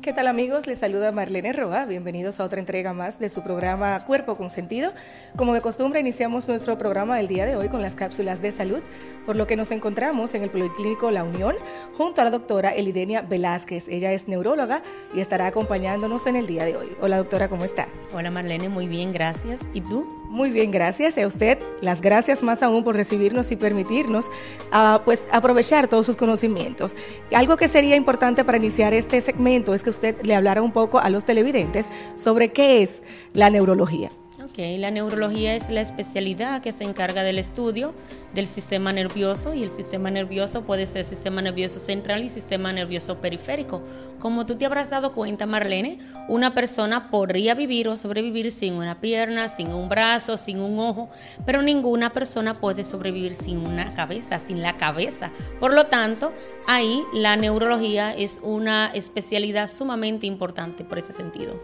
¿Qué tal amigos? Les saluda Marlene Roa, bienvenidos a otra entrega más de su programa Cuerpo con Sentido. Como de costumbre iniciamos nuestro programa del día de hoy con las cápsulas de salud, por lo que nos encontramos en el Policlínico La Unión junto a la doctora Elidenia Velázquez. Ella es neuróloga y estará acompañándonos en el día de hoy. Hola doctora, ¿cómo está? Hola Marlene, muy bien, gracias. ¿Y tú? Muy bien, gracias. Y a usted, las gracias más aún por recibirnos y permitirnos pues aprovechar todos sus conocimientos. Algo que sería importante para iniciar este segmento es que usted le hablara un poco a los televidentes sobre qué es la neurología. Ok, la neurología es la especialidad que se encarga del estudio del sistema nervioso, y el sistema nervioso puede ser sistema nervioso central y sistema nervioso periférico. Como tú te habrás dado cuenta, Marlene, una persona podría vivir o sobrevivir sin una pierna, sin un brazo, sin un ojo, pero ninguna persona puede sobrevivir sin una cabeza, sin la cabeza. Por lo tanto, ahí la neurología es una especialidad sumamente importante por ese sentido.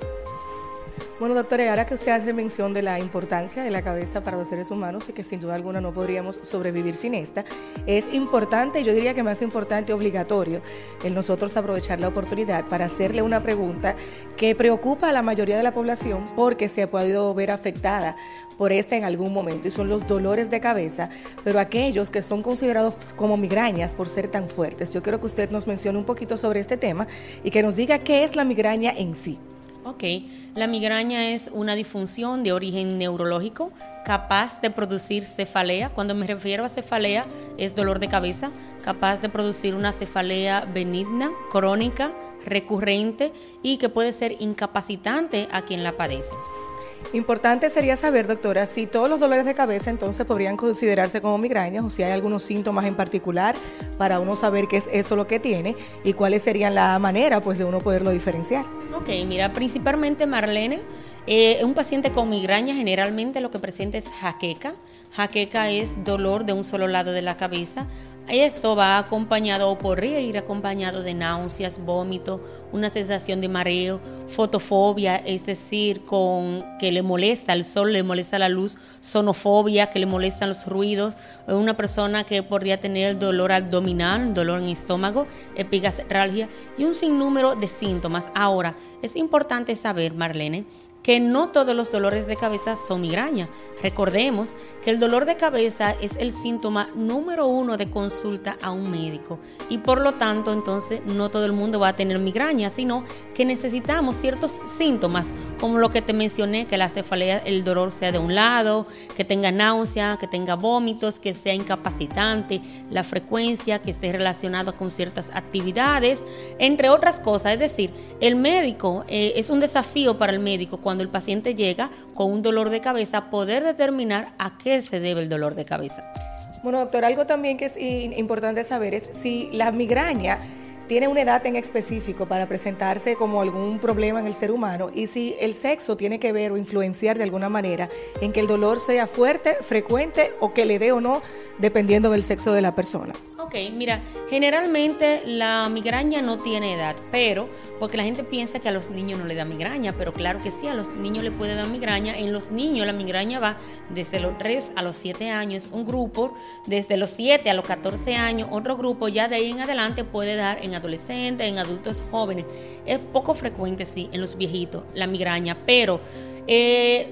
Bueno, doctora, ahora que usted hace mención de la importancia de la cabeza para los seres humanos y que sin duda alguna no podríamos sobrevivir sin esta, es importante, yo diría que más importante, obligatorio, el nosotros aprovechar la oportunidad para hacerle una pregunta que preocupa a la mayoría de la población porque se ha podido ver afectada por esta en algún momento, y son los dolores de cabeza, pero aquellos que son considerados como migrañas por ser tan fuertes. Yo quiero que usted nos mencione un poquito sobre este tema y que nos diga qué es la migraña en sí. Ok, la migraña es una disfunción de origen neurológico capaz de producir cefalea. Cuando me refiero a cefalea, es dolor de cabeza, capaz de producir una cefalea benigna, crónica, recurrente y que puede ser incapacitante a quien la padece. Importante sería saber, doctora, si todos los dolores de cabeza entonces podrían considerarse como migrañas o si hay algunos síntomas en particular para uno saber qué es eso lo que tiene y cuáles serían la manera pues de uno poderlo diferenciar. Ok, mira, principalmente Marlene, un paciente con migraña generalmente lo que presenta es jaqueca. Jaqueca es dolor de un solo lado de la cabeza. Esto va acompañado o podría ir acompañado de náuseas, vómito, una sensación de mareo, fotofobia, es decir, con que le molesta el sol, le molesta la luz, sonofobia, que le molestan los ruidos, una persona que podría tener dolor abdominal, dolor en estómago, epigastralgia y un sinnúmero de síntomas. Ahora, es importante saber, Marlene, que no todos los dolores de cabeza son migraña. Recordemos que el dolor de cabeza es el síntoma número 1 de consulta a un médico y por lo tanto entonces no todo el mundo va a tener migraña, sino que necesitamos ciertos síntomas como lo que te mencioné, que la cefalea, el dolor sea de un lado, que tenga náusea, que tenga vómitos, que sea incapacitante, la frecuencia, que esté relacionado con ciertas actividades, entre otras cosas. Es decir, el médico, es un desafío para el médico cuando el paciente llega con un dolor de cabeza, poder determinar a qué se debe el dolor de cabeza. Bueno, doctor, algo también que es importante saber es si la migraña tiene una edad en específico para presentarse como algún problema en el ser humano y si el sexo tiene que ver o influenciar de alguna manera en que el dolor sea fuerte, frecuente o que le dé o no, dependiendo del sexo de la persona. Ok, mira, generalmente la migraña no tiene edad, pero porque la gente piensa que a los niños no le da migraña, pero claro que sí, a los niños le puede dar migraña. En los niños la migraña va desde los 3 a los 7 años, un grupo desde los 7 a los 14 años, otro grupo ya de ahí en adelante puede dar en adolescentes, en adultos jóvenes. Es poco frecuente, sí, en los viejitos la migraña, pero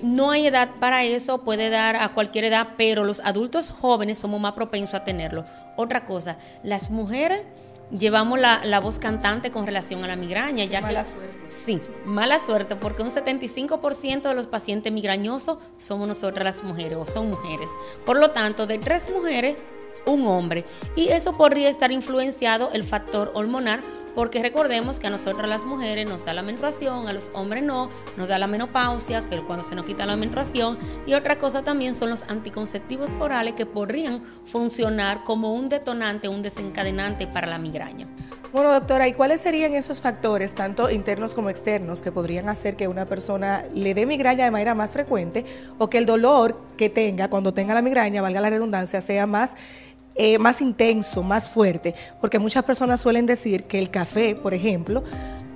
no hay edad para eso, puede dar a cualquier edad, pero los adultos jóvenes somos más propensos a tenerlo. Otra cosa, las mujeres llevamos la voz cantante con relación a la migraña, ya mala que suerte. Sí, mala suerte, porque un 75% de los pacientes migrañosos somos nosotras las mujeres o son mujeres. Por lo tanto, de 3 mujeres, un hombre, y eso podría estar influenciado el factor hormonal, porque recordemos que a nosotras las mujeres nos da la menstruación, a los hombres no, nos da la menopausia, que es cuando se nos quita la menstruación, y otra cosa también son los anticonceptivos orales que podrían funcionar como un detonante, un desencadenante para la migraña. Bueno, doctora, ¿y cuáles serían esos factores, tanto internos como externos, que podrían hacer que una persona le dé migraña de manera más frecuente o que el dolor que tenga cuando tenga la migraña, valga la redundancia, sea más intenso, más fuerte? Porque muchas personas suelen decir que el café, por ejemplo,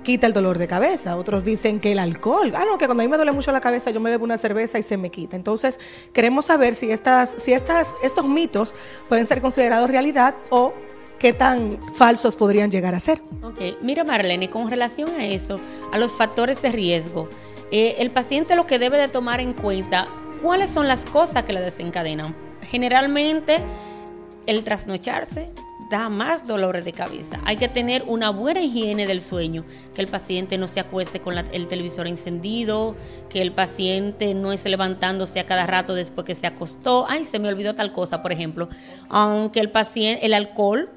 quita el dolor de cabeza. Otros dicen que el alcohol, que cuando a mí me duele mucho la cabeza yo me bebo una cerveza y se me quita. Entonces, queremos saber si estos mitos pueden ser considerados realidad o ¿qué tan falsos podrían llegar a ser? Ok, mira Marlene, con relación a eso, a los factores de riesgo, el paciente lo que debe de tomar en cuenta, ¿cuáles son las cosas que le desencadenan? Generalmente, el trasnocharse da más dolores de cabeza. Hay que tener una buena higiene del sueño, que el paciente no se acueste con el televisor encendido, que el paciente no esté levantándose a cada rato después que se acostó. Ay, se me olvidó tal cosa, por ejemplo. Aunque el alcohol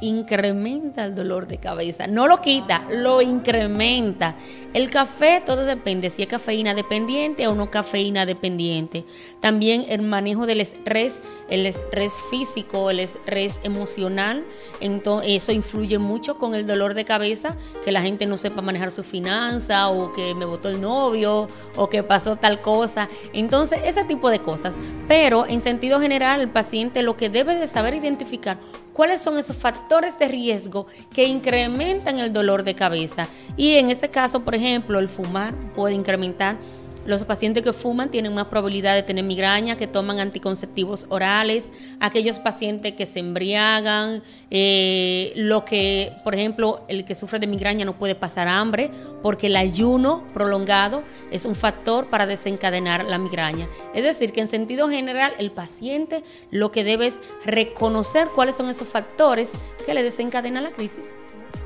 incrementa el dolor de cabeza, no lo quita, lo incrementa. El café, todo depende si es cafeína dependiente o no cafeína dependiente. También el manejo del estrés, el estrés físico, el estrés emocional, entonces eso influye mucho con el dolor de cabeza, que la gente no sepa manejar su finanza, o que me botó el novio, o que pasó tal cosa. Entonces, ese tipo de cosas. Pero en sentido general, el paciente lo que debe de saber identificar cuáles son esos factores de riesgo que incrementan el dolor de cabeza. Y en este caso, por ejemplo, el fumar puede incrementar. Los pacientes que fuman tienen más probabilidad de tener migraña, que toman anticonceptivos orales, aquellos pacientes que se embriagan, por ejemplo, el que sufre de migraña no puede pasar hambre, porque el ayuno prolongado es un factor para desencadenar la migraña. Es decir, que en sentido general, el paciente lo que debe es reconocer cuáles son esos factores que le desencadenan la crisis.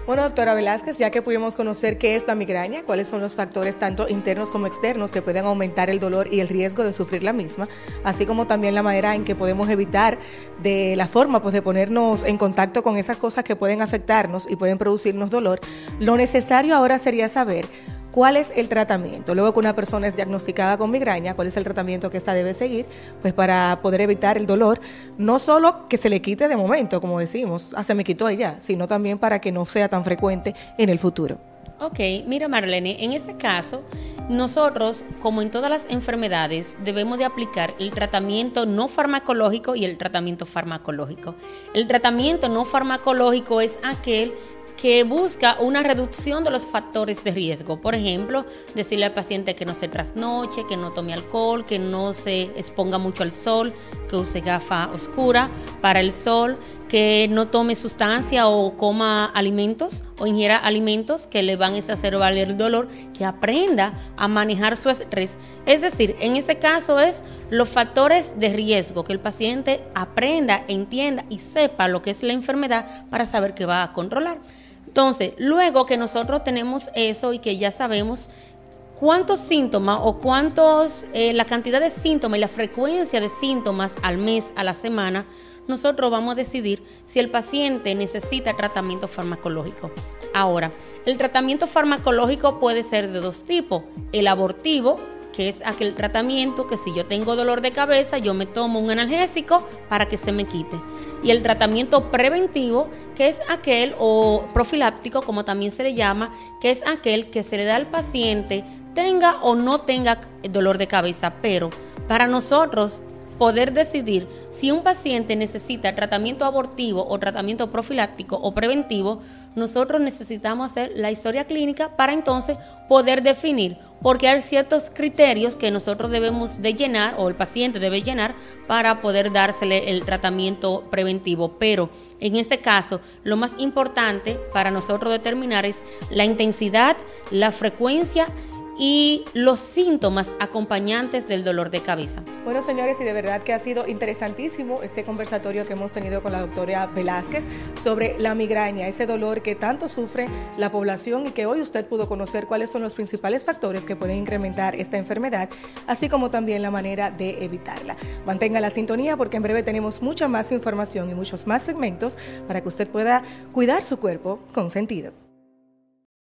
Bueno, doctora Velázquez, ya que pudimos conocer qué es la migraña, cuáles son los factores tanto internos como externos que pueden aumentar el dolor y el riesgo de sufrir la misma, así como también la manera en que podemos evitar de la forma de ponernos en contacto con esas cosas que pueden afectarnos y pueden producirnos dolor, lo necesario ahora sería saber ¿cuál es el tratamiento? Luego que una persona es diagnosticada con migraña, ¿cuál es el tratamiento que ésta debe seguir? Pues para poder evitar el dolor, no solo que se le quite de momento, como decimos, se me quitó y ya, sino también para que no sea tan frecuente en el futuro. Ok, mira Marlene, en ese caso, nosotros, como en todas las enfermedades, debemos de aplicar el tratamiento no farmacológico y el tratamiento farmacológico. El tratamiento no farmacológico es aquel que busca una reducción de los factores de riesgo. Por ejemplo, decirle al paciente que no se trasnoche, que no tome alcohol, que no se exponga mucho al sol, que use gafa oscura para el sol, que no tome sustancia o coma alimentos o ingiera alimentos que le van a exacerbar el dolor, que aprenda a manejar su estrés. Es decir, en ese caso es los factores de riesgo, que el paciente aprenda, entienda y sepa lo que es la enfermedad para saber qué va a controlar. Entonces, luego que nosotros tenemos eso y que ya sabemos cuántos síntomas o la cantidad de síntomas y la frecuencia de síntomas al mes, a la semana, nosotros vamos a decidir si el paciente necesita tratamiento farmacológico. Ahora, el tratamiento farmacológico puede ser de dos tipos: el abortivo, que es aquel tratamiento que si yo tengo dolor de cabeza, yo me tomo un analgésico para que se me quite. Y el tratamiento preventivo, que es aquel, o profiláctico, como también se le llama, que es aquel que se le da al paciente, tenga o no tenga dolor de cabeza. Pero para nosotros poder decidir si un paciente necesita tratamiento abortivo o tratamiento profiláctico o preventivo, nosotros necesitamos hacer la historia clínica para entonces poder definir, porque hay ciertos criterios que nosotros debemos de llenar o el paciente debe llenar para poder dársele el tratamiento preventivo. Pero en este caso, lo más importante para nosotros determinar es la intensidad, la frecuencia y los síntomas acompañantes del dolor de cabeza. Bueno, señores, y de verdad que ha sido interesantísimo este conversatorio que hemos tenido con la doctora Velázquez sobre la migraña, ese dolor que tanto sufre la población y que hoy usted pudo conocer cuáles son los principales factores que pueden incrementar esta enfermedad, así como también la manera de evitarla. Mantenga la sintonía porque en breve tenemos mucha más información y muchos más segmentos para que usted pueda cuidar su cuerpo con sentido.